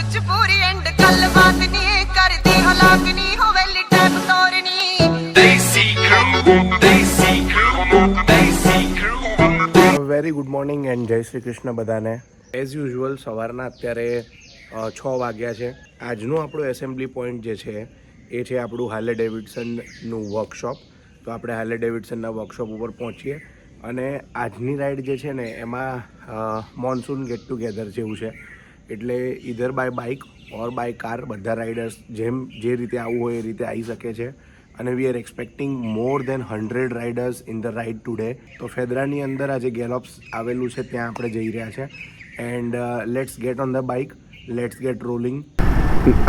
मजबूरी एंड गलबात नहीं करती हलाक नहीं हो वेली टैप तोड़नी देसी crew very good morning and જય શ્રી કૃષ્ણ બધાને. એઝ યુઝ્યુઅલ સવારના અત્યારે 6 વાગ્યા છે. આજનું આપણું એસેમ્બલી પોઈન્ટ જે છે એ છે આપણું હાર્લે ડેવિડસનનું વર્કશોપ. તો આપણે હાર્લે ડેવિડસનના વર્કશોપ ઉપર પહોંચીએ અને આજની રાઈડ જે છે ને એમાં મોન્સૂન ગેટ ટુગેધર જેવું છે. એટલે ઇધર by bike or by car બધા રાઇડર્સ જે રીતે આવવું હોય એ રીતે આવી શકે છે. અને we are expecting more than 100 riders in the ride today. તો ફેદરાની અંદર આજે ગેલોપ્સ આવેલું છે ત્યાં આપણે જઈ રહ્યા છે. And let's get on the bike, let's get rolling.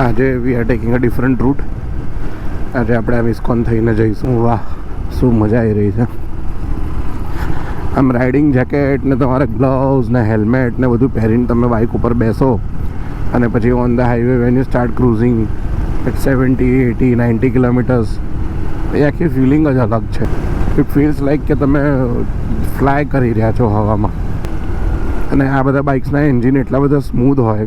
આજે we are taking a different route. આજે આપણે આ વિસ્કોન થઈને જઈશું. વાહ, શું મજા આવી રહી છે. આમ રાઇડિંગ જેકેટ ને તમારે ગ્લવ્સ ને હેલ્મેટ ને બધું પહેરીને તમે બાઇક ઉપર બેસો અને પછી on the highway when you start cruising at 70, 80, 90 kilometres, એ આખી ફિલિંગ જ અલગ છે. ઇટ ફીલ્સ લાઈક કે તમે ફ્લાય કરી રહ્યા છો હવામાં. અને આ બધા બાઇક્સના એન્જિન એટલા બધા સ્મૂધ હોય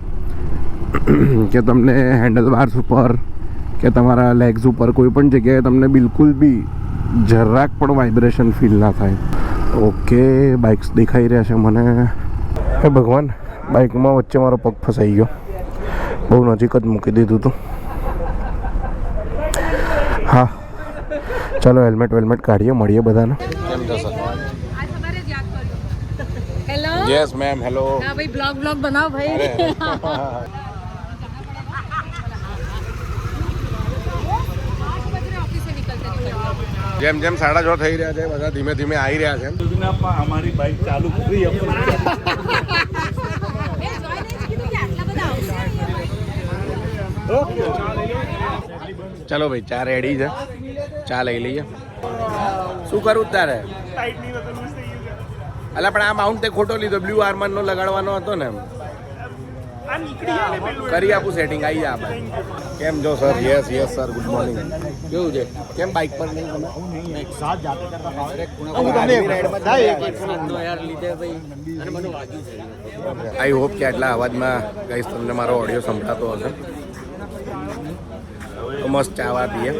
કે તમને હેન્ડલ બાર્સ ઉપર કે તમારા લેગ્સ ઉપર કોઈ પણ જગ્યાએ તમને બિલકુલ બી જરાક પણ વાઇબ્રેશન ફીલ ના થાય. ઓકે, બાઇક્સ દેખાઈ રહ્યા છે મને. હે ભગવાન, બાઇકમાં વચ્ચે મારો પગ ફસાઈ ગયો. બહુ નજીક જ મૂકી દીધું હતું. હા, ચાલો હેલ્મેટ વેલ્મેટ કાઢીએ, મળીએ બધાને. કેમ છો sir? Hello yes ma'am, hello. हाँ भाई, ब्लॉग बनाओ भाई. જેમ જેમ 6:30 થઈ રહ્યા છે બધા ધીમે ધીમે આવી રહ્યા છે. हमारी बाइक चालू કરી ચાલો ભાઈ, ચા રેડી છે, ચા લઈ લઈએ. શું કરું તારે? અલા પણ આ માઉન્ટ તે ખોટો લીધો. બ્લુ આર્મરનો લગાડવાનો હતો ને. કરી આપું સેટિંગ, આવી જા આપણે. કેમ છો sir? Yes yes sir, good morning. કેવું છે? કેમ બાઇક પર નહીં તમે? આઈ હોપ કે આટલા અવાજમાં ગાઈસ તમને મારો ઓડિયો સંભળાતો હશે. તો મસ્ત ચાવા પીએ,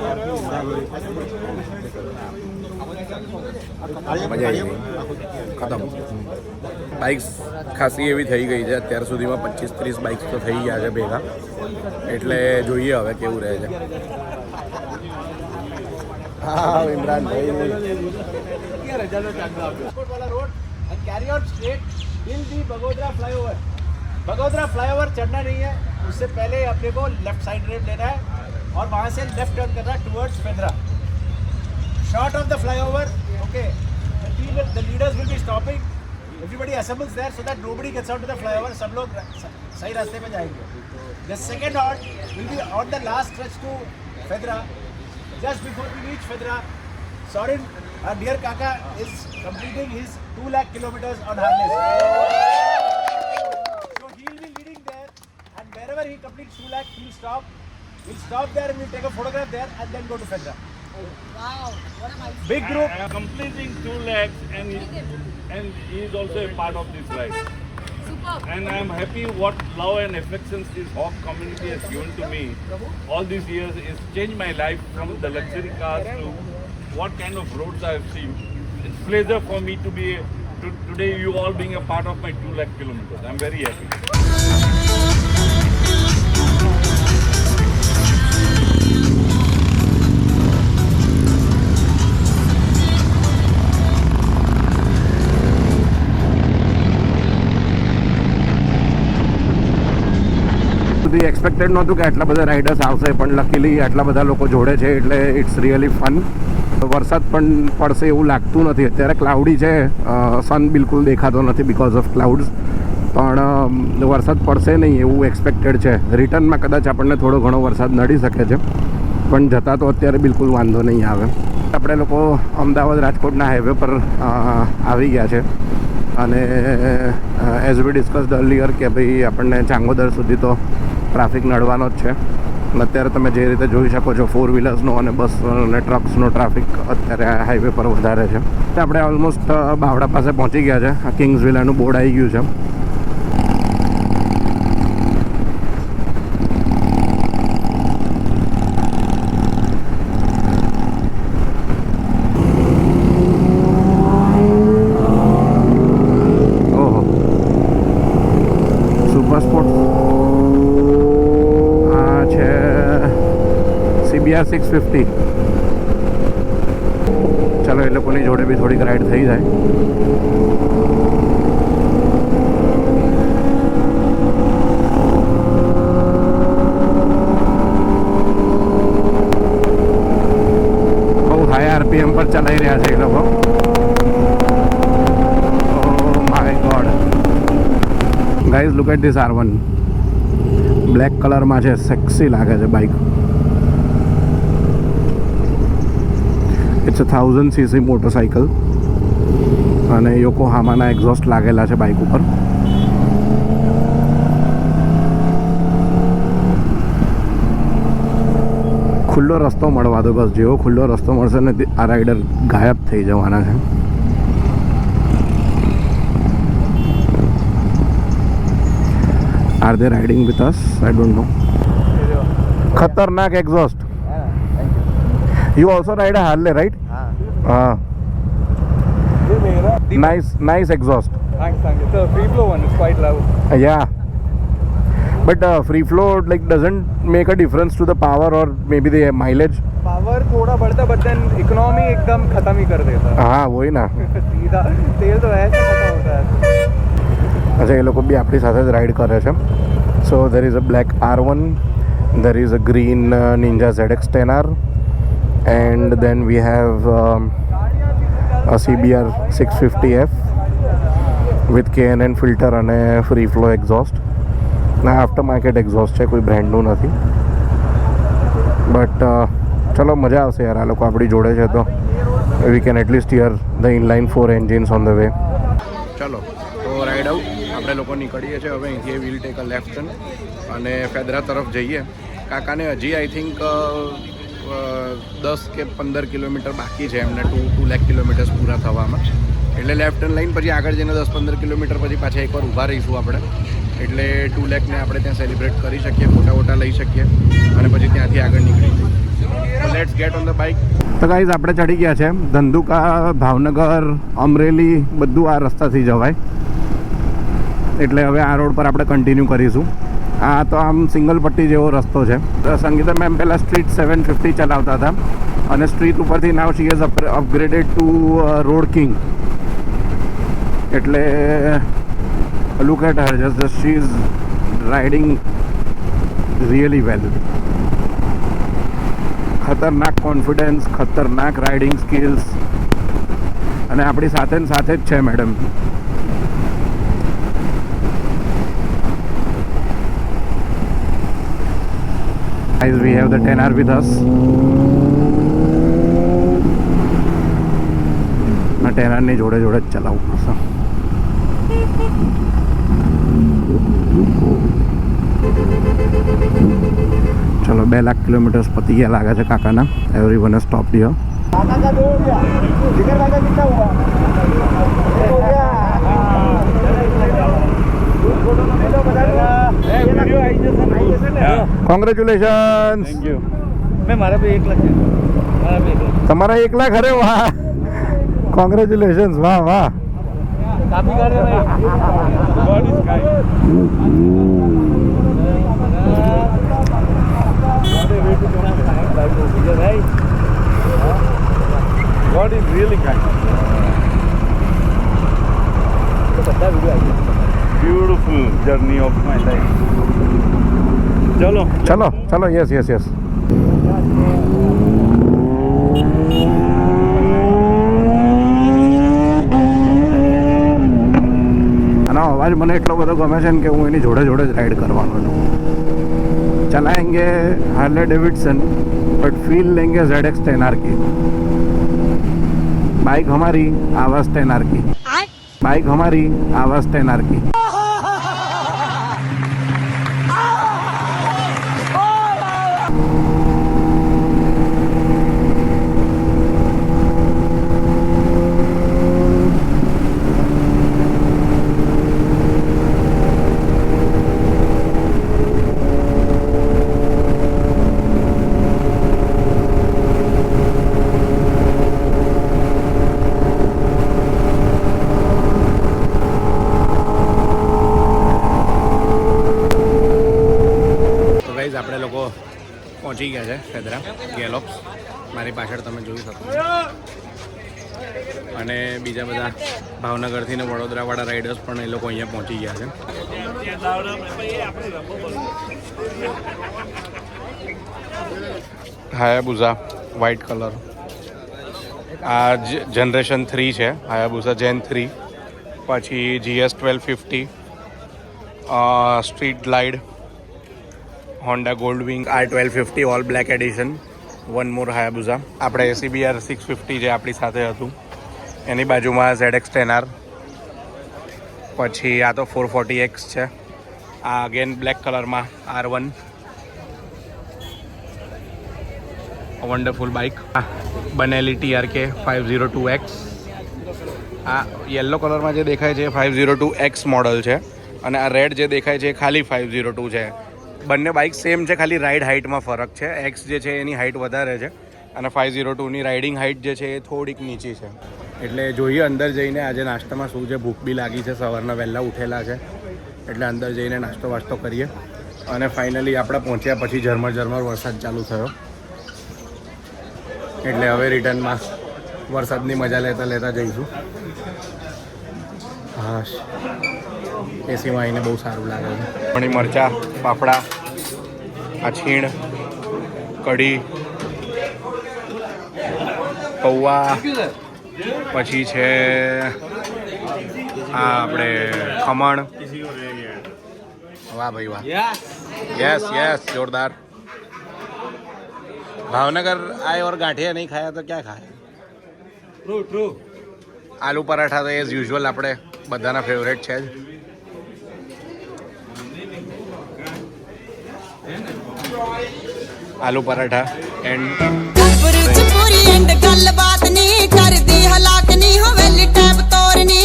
મજા આવી ગઈ. ખતમ. બાઇક્સ ખાસી એવી થઈ ગઈ છે અત્યાર સુધીમાં. 25-30 બાઇક્સ તો થઈ ગયા છે ભેગા. એટલે જોઈએ હવે કેવું રહે છે. હા ઇમરાનભાઈ, बगोदरा फ्लाईओवर चढ़ना नहीं है, उससे पहले अपने को लेफ्ट साइड रेट लेना है और वहाँ से लेफ्ट टर्न करना है towards फेदरा. Short of the flyover, okay. The leaders will be stopping. Everybody assembles there so that nobody gets out of the flyover. सब लोग सही रास्ते पे जाएंगे. The second halt will be on the last stretch to Fedra. Just before we reach Fedra, Sorin, our dear Kaka, is completing his 2 lakh kilometers on harness. So he will be leading there, and wherever he completes 2 lakh, he'll stop. We'll stop there and we'll take a photograph there and then go to Fedra. Wow, what a nice. Big group. Completing 2 lakhs and he is also a part of this ride. Superb. And I am happy what love and affections this Hawk community has given to me all these years. It's changed my life from the luxury cars to what kind of roads I have seen. It's a pleasure for me to be today you all being a part of my 2 lakh kilometers. I'm very happy. Expected નહોતું કે આટલા બધા riders આવશે, પણ luckily આટલા બધા લોકો જોડે છે એટલે ઇટ્સ રિયલી ફન. વરસાદ પણ પડશે એવું લાગતું નથી. અત્યારે ક્લાઉડી છે, સન બિલકુલ દેખાતો નથી બિકોઝ ઓફ ક્લાઉડ્સ. પણ વરસાદ પડશે નહીં એવું એક્સપેક્ટેડ છે. રિટર્નમાં કદાચ આપણને થોડો ઘણો વરસાદ નડી શકે છે, પણ જતા તો અત્યારે બિલકુલ વાંધો નહીં આવે. આપણે લોકો અમદાવાદ રાજકોટના હાઈવે પર આવી ગયા છે. અને એઝ વી ડિસ્કસ્ડ અર્લિયર કે ભાઈ આપણને ચાંગોદર સુધી તો ટ્રાફિક નડવાનો જ છે. અત્યારે તમે જે રીતે જોઈ શકો છો 4 વ્હીલર્સનો અને બસ અને ટ્રક્સનો ટ્રાફિક અત્યારે હાઈવે પર વધારે છે. આપણે ઓલમોસ્ટ બાવડા પાસે પહોંચી ગયા છે. આ કિંગ્સ વિલાનું બોર્ડ આવી ગયું છે. CBR 650. ચાલો એ લોકોની જોડે બી થોડીક રાઈડ થઈ જાય. બહુ હાઈ RPM પર ચલાવી રહ્યા છે એ લોકો. Oh my god guys, look at this R1. Black કલરમાં છે, સેક્સી લાગે છે bike. It's a 1000cc motorcycle અને યોકોહામાના એક્ઝોસ્ટ લાગેલા છે બાઇક ઉપર. ખુલ્લો રસ્તો મળવા દો બસ. જેવો ખુલ્લો રસ્તો મળશે ને આ રાઇડર ગાયબ થઈ જવાના છે. Are they riding with us? I don't know. Khatarnak exhaust. You also ride a Harley, right? Nice exhaust. Thanks. It's a free flow one. It's quite loud. Yeah. But free flow like doesn't make a difference to the power or maybe the mileage. Power थोड़ा बढ़ता but then economy एकदम खत्म ही कर देता है. हाँ वही ना. सीधा तेल तो ऐसे खत्म होता है. अच्छा ये लोग भी अपनी साथ राइड कर रहे हैं. So there is a black R1, there is a green Ninja ZX10R, and then we have a CBR 650F with K&N filter and a free flow exhaust. ના આફ્ટર માર્કેટ એક્ઝોસ્ટ છે, કોઈ બ્રાન્ડનું નથી. But ચલો મજા આવશે યાર, આ લોકો આપણી જોડે છે તો we can at least here the inline 4 engines on the way. ચલો તો રાઈડ આઉટ આપણે લોકો નીકળીએ છીએ હવે અહીંથી. We'll take a left turn અને ફેદરા તરફ જઈએ. કાકાને હજી આઈ થિંક 10 કે 15 કિલોમીટર બાકી છે એમને 2 લાખ કિલોમીટર્સ પૂરા થવામાં. એટલે લેફ્ટ ટર્ન લઈને પછી આગળ જઈને 10-15 કિલોમીટર પછી પાછા એકવાર ઊભા રહીશું આપણે. એટલે 2 લાખને આપણે ત્યાં સેલિબ્રેટ કરી શકીએ, ફોટા લઈ શકીએ અને પછી ત્યાંથી આગળ નીકળી જઈએ. તો let's get on the bike. તો ગાઈઝ આપણે ચડી ગયા છે ધંધુકા, ભાવનગર, અમરેલી બધું આ રસ્તાથી જવાય. એટલે હવે આ રોડ પર આપણે કન્ટિન્યુ કરીશું. આ તો આમ સિંગલ પટ્ટી જેવો રસ્તો છે. સંગીતા મેમ પહેલાં સ્ટ્રીટ 750 ચલાવતા હતા અને સ્ટ્રીટ ઉપરથી now she is upgraded to road king. એટલે look at her, just she's riding really well. ખતરનાક કોન્ફિડન્સ, ખતરનાક રાઇડિંગ સ્કિલ્સ અને આપણી સાથે ને સાથે જ છે madam. Guys, we have the 10R with us. આ 10R ની જોડે જ ચલાવવું પડશે. चलो 2 लाख किलोमीटर्स पती गया लगा है काका. Everyone has stopped here. काका का 2 हो गया. जिगर काका कितना हुआ? 1 हो गया. Congratulations. Thank you. मैं मारा भी 1 लाख है. मारा भी 1 लाख. तुम्हारा 1 लाख. अरे वाह, कॉन्ग्रेचुलेशंस. वाह वाह. काफी कर रहे हैं. God is kind. God is really kind. Beautiful journey of my life. चलो चलो चलो. Yes yes yes. આનો અવાજ મને એટલો બધો ગમે છે ને કે હું એની જોડે જ રાઈડ કરવાનો છું. चलाएंगे हार्ले डेविडसन बट फील लेंगे ZX10R की. बाइक हमारी, आवाज़ 10R की. बाइक हमारी, आवाज़ 10R की. પહોંચી ગયા છે ફેદરા ગેલોપ્સ, મારી પાછળ તમે જોઈ શકો છો. અને બીજા બધા ભાવનગરથી ને વડોદરાવાળા રાઇડર્સ પણ એ લોકો અહીંયા પહોંચી ગયા છે. હાયાબુઝા વ્હાઇટ કલર, આ જનરેશન 3 છે, હાયાબુઝા જેન 3. પછી GS 1250, street glide, Honda gold wing R1250 all black edition, one more Hayabusa. આપણે CBR 650 જે આપણી સાથે હતું એની બાજુમાં ZX10R. પછી આ તો 440X છે, આ અગેન બ્લેક કલરમાં R1, વન્ડરફુલ બાઇક. બનેલી TRK 502X. આ યલો કલરમાં જે દેખાય છે 502X મોડલ છે, અને આ રેડ જે દેખાય છે એ ખાલી 502 છે. બંને બાઇક સેમ છે, ખાલી રાઇડ હાઇટમાં ફરક છે. X જે છે એની હાઇટ વધારે છે અને 502ની રાઇડિંગ હાઇટ જે છે એ થોડીક નીચી છે. એટલે જોઈએ અંદર જઈને આજે નાસ્તામાં શું છે. ભૂખ બી લાગી છે, સવારના વહેલા ઉઠેલા છે એટલે અંદર જઈને નાસ્તો વાસ્તો કરીએ. અને ફાઇનલી આપણે પહોંચ્યા પછી ઝરમર વરસાદ ચાલુ થયો, એટલે હવે રિટર્નમાં વરસાદની મજા લેતા જઈશું. હા, એસીમાં આવીને બહુ સારું લાગે છે. ઘણી મરચાં, ફાફડા, આ છીણ, કઢી, પૌવા, પછી છે આ આપણે ખમણ. વાહ ભાઈ વાહ, યસ જોરદાર. भावनगर आए और गांठिया नहीं खाया तो क्या खाया. ट्रू. आलू पराठा तो एज યુઝ્યુઅલ આપણે બધાના ફેવરેટ છે જ. आलू पराठा एंड पूरी एंड गलबात नहीं करदी हलाक नहीं हवेली टैब तोरनी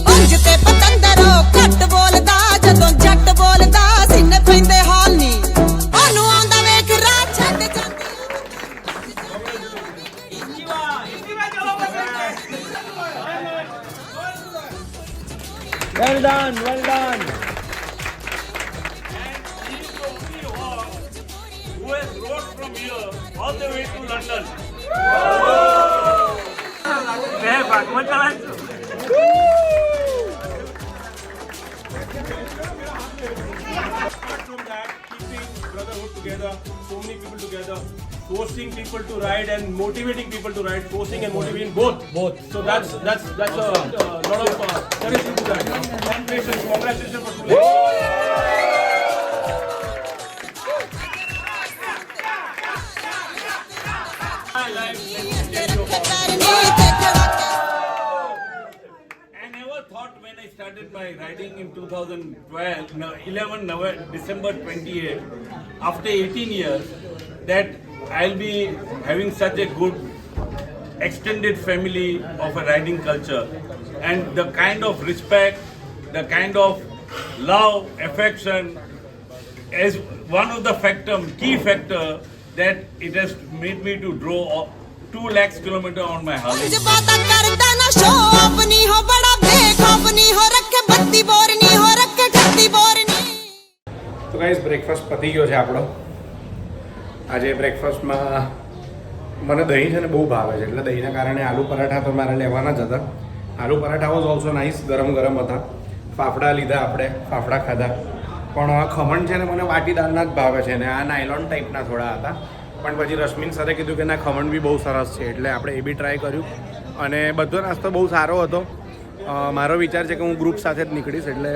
पंज ते पतंदरो घट बोलदा जदों जट बोलदा सिने पैंदे हाल नहीं ओनू आंदा वेख राह छड्ड जांदी. Well done. Who has rode from here all the way to London? Apart from that, keeping brotherhood together, so many people together, forcing people to ride and motivating people to ride, forcing and motivating both. So that's a lot of courage to that. Congratulations for today. My life. I never thought when I started my riding in 11 December 28, after 18 years, that I'll be having such a good extended family of a riding culture, and the kind of respect, the kind of love, affection is one of the key factor that it has made me to draw 2 lakhs kilometer on my Harley. पंज बाता करदा ना show अपनी हो बड़ा बेखौफ नहीं हो रखे बत्ती बोर नहीं हो रखे ठत्ती बोर नहीं. તો ગાઈસ બ્રેકફાસ્ટ પતી ગયો છે આપણો. આજે બ્રેકફાસ્ટમાં મને દહીં છે ને બહુ ભાવે છે, એટલે દહીંના કારણે આલુ પરાઠા તો મારે લેવાના જ હતા. Aloo paratha was also nice, ગરમ હતા. ફાફડા લીધા આપણે, ફાફડા ખાધા. પણ ખમણ છે ને મને વાટીદારના જ ભાવે છે, ને આ નાયલોન ટાઈપના થોડા હતા. પણ પછી રશ્મિન સરે કીધું કે ના ખમણ બી બહુ સરસ છે, એટલે આપણે એ બી ટ્રાય કર્યું. અને બધો નાસ્તો બહુ સારો હતો. મારો વિચાર છે કે હું ગ્રુપ સાથે જ નીકળીશ, એટલે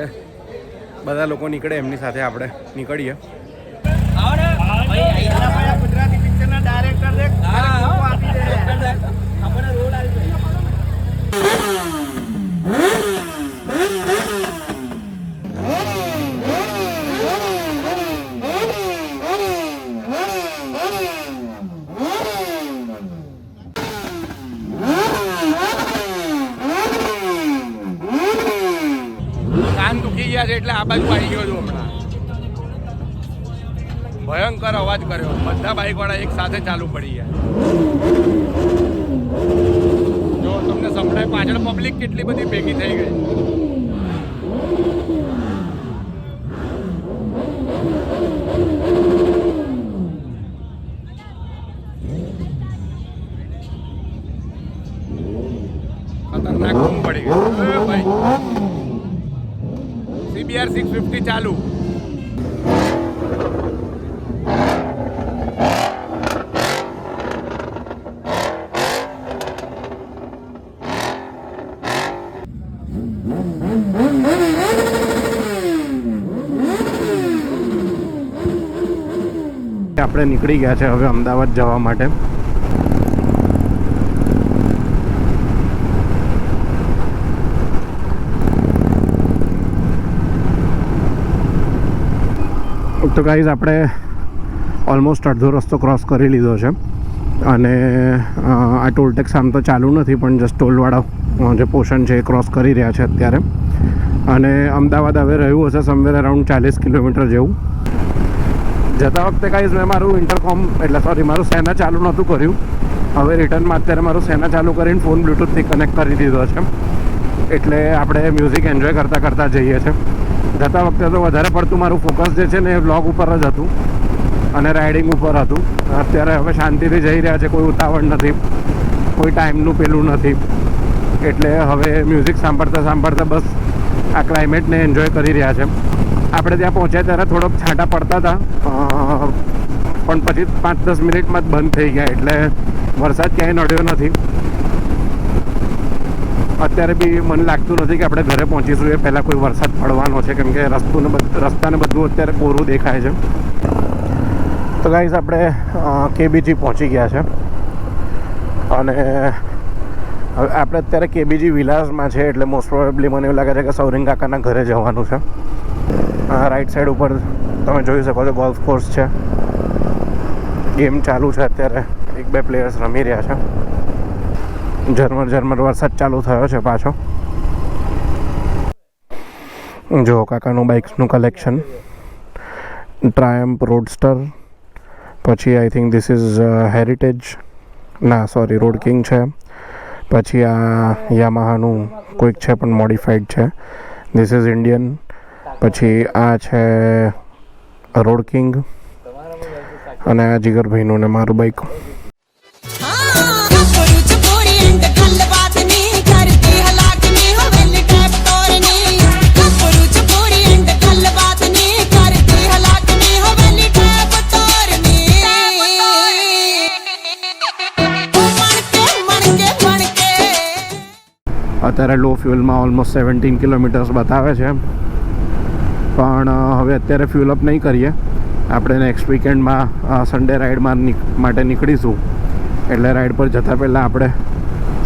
બધા લોકો નીકળે એમની સાથે આપણે નીકળીએ. ગુજરાતી પિક્ચરના ડાયરેક્ટર દેખ આપી દે આપણે રોડ આવી કાન દુખી ગયા છે એટલે આ બાજુ આવી ગયો છું હમણાં. ભયંકર અવાજ કર્યો, બધા બાઇકવાળા એક સાથે ચાલુ પડી ગયા. જો તમને સંભળાય પાછળ પબ્લિક કેટલી બધી ભેગી થઈ ગઈ. 650 ચાલુ. આપણે નીકળી ગયા છે હવે અમદાવાદ જવા માટે. તો ગાઈઝ આપણે ઓલમોસ્ટ અડધો રસ્તો ક્રોસ કરી લીધો છે અને આ ટોલ ટેક્સ આમ તો ચાલુ નથી પણ જસ્ટ ટોલવાળા જે પોર્શન છે એ ક્રોસ કરી રહ્યા છે અત્યારે. અને અમદાવાદ હવે રહ્યું હશે સમવેર અરાઉન્ડ 40 કિલોમીટર જેવું. જતા વખતે ગાઈઝ મેં મારું ઇન્ટરકોમ મારું સેના ચાલુ નહોતું કર્યું. હવે રિટર્નમાં અત્યારે મારું સેના ચાલુ કરીને ફોન બ્લૂટૂથથી કનેક્ટ કરી દીધો છે, એટલે આપણે મ્યુઝિક એન્જોય કરતાં કરતાં જઈએ છીએ. જતા વખતે તો વધારે પડતું મારું ફોકસ જે છે ને એ વ્લોગ ઉપર જ હતું અને રાઇડિંગ ઉપર હતું. અત્યારે હવે શાંતિથી જઈ રહ્યા છે, કોઈ ઉતાવળ નથી, કોઈ ટાઈમનું પેલું નથી, એટલે હવે મ્યુઝિક સાંભળતા સાંભળતા બસ આ ક્લાઇમેટને એન્જોય કરી રહ્યા છે. આપણે ત્યાં પહોંચ્યા ત્યારે થોડોક છાંટા પડતા હતા પણ પછી 5-10 મિનિટમાં જ બંધ થઈ ગયા, એટલે વરસાદ ક્યાંય નડ્યો નથી. અત્યારે બી મને લાગતું નથી કે આપણે ઘરે પહોંચીશું એ પહેલાં કોઈ વરસાદ પડવાનો છે, કેમ કે રસ્તાને બધું અત્યારે કોરું દેખાય છે. તો ગાઈઝ આપણે કેબીજી પહોંચી ગયા છે અને હવે આપણે અત્યારે કેબીજી વિલાસમાં છે, એટલે મોસ્ટ પ્રોબેબલી મને એવું લાગે છે કે સૌરિંગ કાકાના ઘરે જવાનું છે. રાઈટ સાઈડ ઉપર તમે જોઈ શકો છો ગોલ્ફ કોર્સ છે, ગેમ ચાલુ છે અત્યારે, 1-2 પ્લેયર્સ રમી રહ્યા છે. ઝરમર વરસાદ ચાલુ થયો છે પાછો. જો કાકાનું બાઇક્સનું કલેક્શન, ટ્રાયમ્ફ રોડસ્ટર, પછી I think this is heritage, ના સોરી રોડ કિંગ છે, પછી આ યામાહાનું કોઈક છે પણ મોડિફાઈડ છે, ધીસ ઇઝ ઇન્ડિયન, પછી આ છે રોડ કિંગ અને આ જીગરભાઈનું ને મારું બાઇક. અત્યારે લો ફ્યુઅલમાં ઓલમોસ્ટ 17 કિલોમીટર્સ બતાવે છે, પણ હવે અત્યારે ફ્યુઅલ અપ નહીં કરીએ. આપણે નેક્સ્ટ વીકેન્ડમાં સન્ડે રાઇડમાં માટે નીકળીશું, એટલે રાઇડ પર જતાં પહેલાં આપણે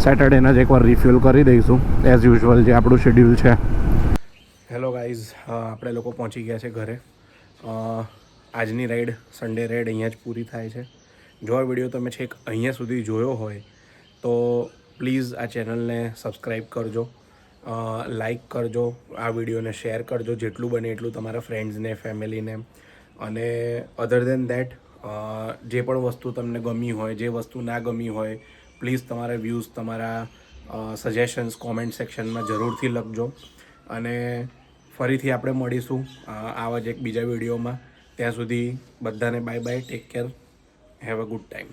સેટરડેના જ એકવાર રિફ્યુઅલ કરી દઈશું એઝ યુઝ્યુઅલ જે આપણું શેડ્યુલ છે. હેલો ગાઈઝ, આપણે લોકો પહોંચી ગયા છે ઘરે. આજની રાઇડ સન્ડે રાઇડ અહીંયા જ પૂરી થાય છે. જો આ વિડીયો તમે છેક અહીંયા સુધી જોયો હોય તો પ્લીઝ આ ચેનલને સબસ્ક્રાઈબ કરજો, લાઈક કરજો, આ વિડીયોને શેર કરજો જેટલું બને એટલું તમારા ફ્રેન્ડ્સને, ફેમિલીને. અને અધર દેન દેટ જે પણ વસ્તુ તમને ગમી હોય, જે વસ્તુ ના ગમી હોય, પ્લીઝ તમારા વ્યૂઝ, તમારા સજેશન્સ કોમેન્ટ સેક્શનમાં જરૂરથી લખજો. અને ફરીથી આપણે મળીશું આવા જ એક બીજા વિડીયોમાં. ત્યાં સુધી બધાને bye bye, take care, have a good time.